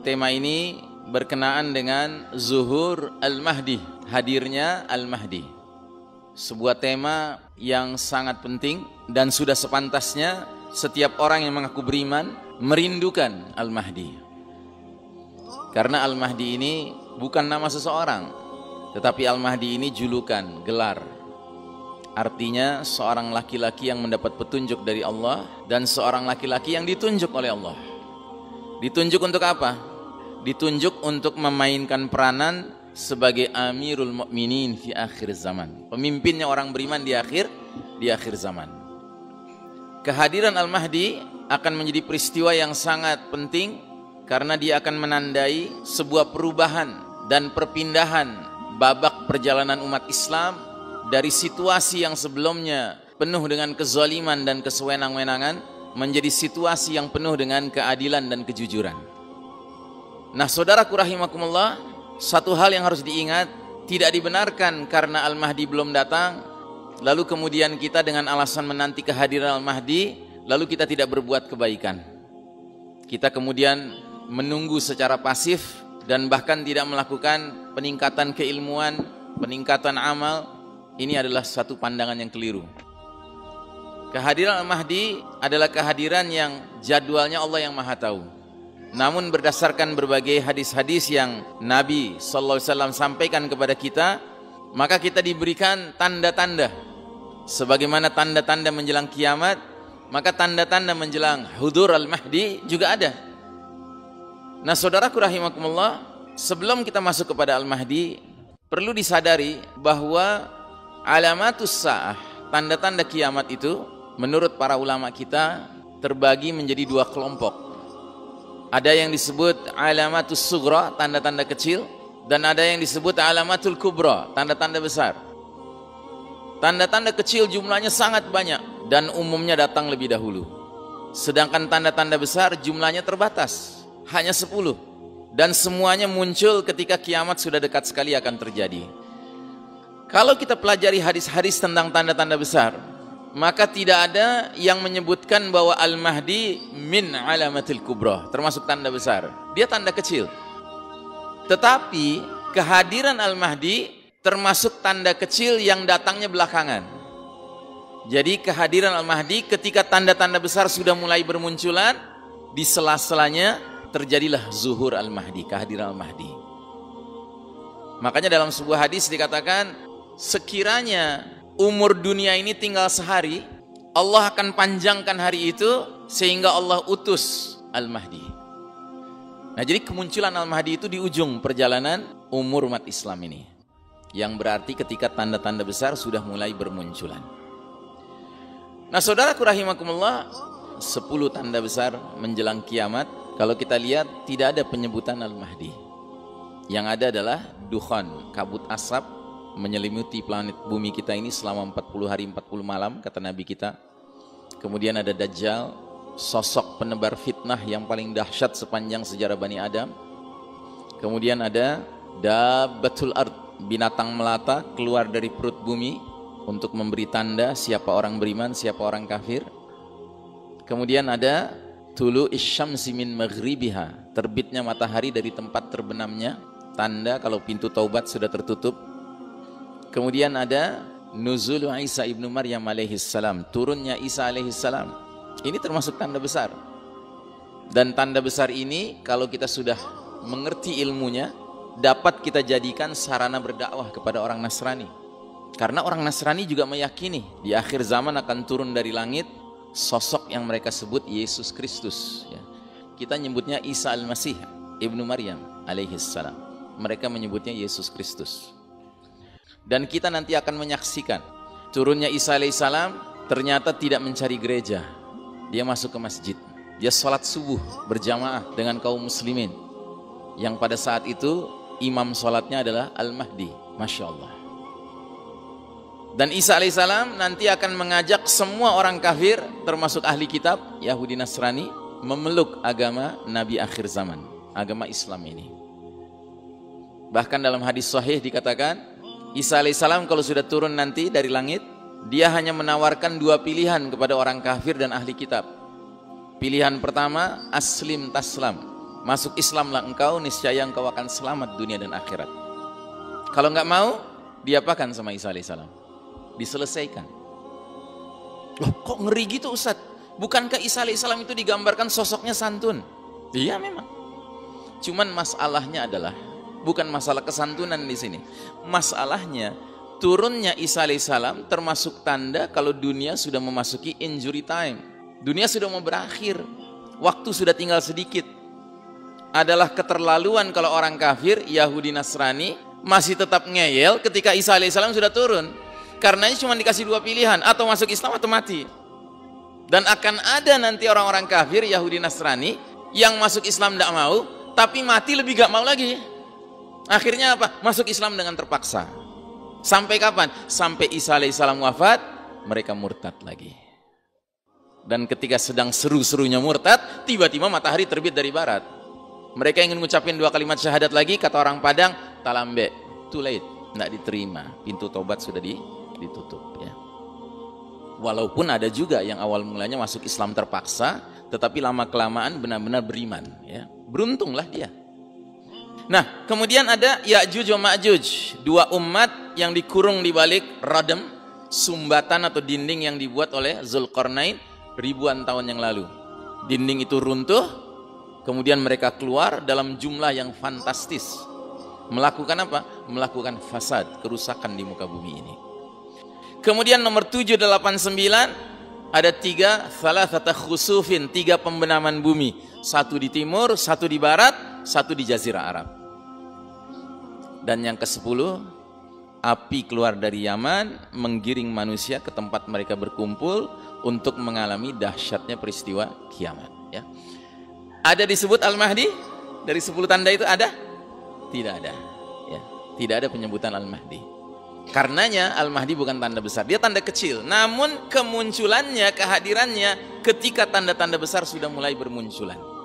tema ini berkenaan dengan zuhur al-Mahdi, hadirnya al-Mahdi. Sebuah tema yang sangat penting dan sudah sepantasnya setiap orang yang mengaku beriman merindukan al-Mahdi. Karena al-Mahdi ini bukan nama seseorang, tetapi al-Mahdi ini julukan, gelar. Artinya seorang laki-laki yang mendapat petunjuk dari Allah dan seorang laki-laki yang ditunjuk oleh Allah. Ditunjuk untuk apa? Ditunjuk untuk memainkan peranan sebagai Amirul Mukminin fi akhir zaman. Pemimpinnya orang beriman di akhir zaman. Kehadiran Al-Mahdi akan menjadi peristiwa yang sangat penting karena dia akan menandai sebuah perubahan dan perpindahan babak perjalanan umat Islam dari situasi yang sebelumnya penuh dengan kezaliman dan kesewenang-wenangan menjadi situasi yang penuh dengan keadilan dan kejujuran. Nah, saudaraku rahimakumullah, satu hal yang harus diingat, tidak dibenarkan karena Al-Mahdi belum datang, lalu kemudian kita dengan alasan menanti kehadiran Al-Mahdi, lalu kita tidak berbuat kebaikan. Kita kemudian menunggu secara pasif dan bahkan tidak melakukan peningkatan keilmuan, peningkatan amal. Ini adalah satu pandangan yang keliru. Kehadiran Al-Mahdi adalah kehadiran yang jadwalnya Allah yang Maha Tahu. Namun berdasarkan berbagai hadis-hadis yang Nabi SAW sampaikan kepada kita, maka kita diberikan tanda-tanda. Sebagaimana tanda-tanda menjelang kiamat, maka tanda-tanda menjelang hudur Al-Mahdi juga ada. Nah, saudaraku rahimakumullah, sebelum kita masuk kepada Al-Mahdi, perlu disadari bahwa alamatus sa'ah, tanda-tanda kiamat itu menurut para ulama kita terbagi menjadi dua kelompok. Ada yang disebut alamatus sughra, tanda-tanda kecil, dan ada yang disebut alamatul kubra, tanda-tanda besar. Tanda-tanda kecil jumlahnya sangat banyak dan umumnya datang lebih dahulu. Sedangkan tanda-tanda besar jumlahnya terbatas, hanya 10. Dan semuanya muncul ketika kiamat sudah dekat sekali akan terjadi. Kalau kita pelajari hadis-hadis tentang tanda-tanda besar, maka tidak ada yang menyebutkan bahwa Al-Mahdi min alamatil kubra, termasuk tanda besar. Dia tanda kecil. Tetapi kehadiran Al-Mahdi termasuk tanda kecil yang datangnya belakangan. Jadi kehadiran Al-Mahdi ketika tanda-tanda besar sudah mulai bermunculan, di sela-selanya terjadilah zuhur Al-Mahdi, kehadiran Al-Mahdi. Makanya dalam sebuah hadis dikatakan, sekiranya umur dunia ini tinggal sehari, Allah akan panjangkan hari itu sehingga Allah utus Al-Mahdi. Nah, jadi kemunculan Al-Mahdi itu di ujung perjalanan umur umat Islam ini, yang berarti ketika tanda-tanda besar sudah mulai bermunculan. Nah, saudaraku rahimakumullah, 10 tanda besar menjelang kiamat. Kalau kita lihat tidak ada penyebutan Al-Mahdi. Yang ada adalah dukhan, kabut asap menyelimuti planet bumi kita ini selama 40 hari 40 malam, kata Nabi kita. Kemudian ada Dajjal, sosok penebar fitnah yang paling dahsyat sepanjang sejarah Bani Adam. Kemudian ada Dabbatul Ard, binatang melata keluar dari perut bumi untuk memberi tanda siapa orang beriman, siapa orang kafir. Kemudian ada Tulu isyamsi min maghribiha, terbitnya matahari dari tempat terbenamnya, tanda kalau pintu taubat sudah tertutup. Kemudian ada Nuzul Isa ibnu Maryam alaihissalam, turunnya Isa alaihissalam. Ini termasuk tanda besar. Dan tanda besar ini kalau kita sudah mengerti ilmunya, dapat kita jadikan sarana berdakwah kepada orang Nasrani. Karena orang Nasrani juga meyakini di akhir zaman akan turun dari langit sosok yang mereka sebut Yesus Kristus. Kita nyebutnya Isa al-Masih ibnu Maryam alaihissalam. Mereka menyebutnya Yesus Kristus. Dan kita nanti akan menyaksikan turunnya Isa alaihissalam ternyata tidak mencari gereja. Dia masuk ke masjid. Dia sholat subuh berjamaah dengan kaum muslimin. Yang pada saat itu imam sholatnya adalah Al-Mahdi. Masya Allah. Dan Isa alaihissalam nanti akan mengajak semua orang kafir termasuk ahli kitab Yahudi Nasrani memeluk agama Nabi akhir zaman, agama Islam ini. Bahkan dalam hadis sahih dikatakan Isa alaihissalam kalau sudah turun nanti dari langit, dia hanya menawarkan 2 pilihan kepada orang kafir dan ahli kitab. Pilihan pertama, aslim taslam, masuk Islamlah engkau, niscaya engkau akan selamat dunia dan akhirat. Kalau nggak mau, diapakan sama Isa alaihissalam? Diselesaikan. Loh, kok ngeri gitu Ustaz? Bukankah Isa alaihissalam itu digambarkan sosoknya santun? Iya memang. Cuman masalahnya adalah bukan masalah kesantunan di sini. Masalahnya turunnya Isa alaihissalam termasuk tanda kalau dunia sudah memasuki injury time. Dunia sudah mau berakhir. Waktu sudah tinggal sedikit. Adalah keterlaluan kalau orang kafir, Yahudi, Nasrani masih tetap ngeyel ketika Isa alaihissalam sudah turun. Karenanya cuma dikasih dua pilihan, atau masuk Islam atau mati. Dan akan ada nanti orang-orang kafir, Yahudi, Nasrani yang masuk Islam tidak mau, tapi mati lebih gak mau lagi. Akhirnya apa? Masuk Islam dengan terpaksa. Sampai kapan? Sampai Isa alaihissalam wafat, mereka murtad lagi. Dan ketika sedang seru-serunya murtad, tiba-tiba matahari terbit dari barat. Mereka ingin mengucapkan dua kalimat syahadat lagi, kata orang Padang, talambe, too late, tidak diterima. Pintu tobat sudah ditutup. Ya. Walaupun ada juga yang awal mulanya masuk Islam terpaksa, tetapi lama-kelamaan benar-benar beriman. Ya. Beruntunglah dia. Nah, kemudian ada Ya'juj wa Ma'juj, dua umat yang dikurung di balik radem, sumbatan atau dinding yang dibuat oleh Zulkarnain ribuan tahun yang lalu. Dinding itu runtuh, kemudian mereka keluar dalam jumlah yang fantastis. Melakukan apa? Melakukan fasad, kerusakan di muka bumi ini. Kemudian nomor 789, ada tiga thalathata khusufin, tiga pembenaman bumi. Satu di timur, satu di barat, satu di Jazirah Arab. Dan yang ke-10, api keluar dari Yaman, menggiring manusia ke tempat mereka berkumpul untuk mengalami dahsyatnya peristiwa kiamat. Ya. Ada disebut Al-Mahdi? Dari 10 tanda itu ada? Tidak ada. Ya. Tidak ada penyebutan Al-Mahdi. Karenanya Al-Mahdi bukan tanda besar, dia tanda kecil. Namun kemunculannya, kehadirannya ketika tanda-tanda besar sudah mulai bermunculan.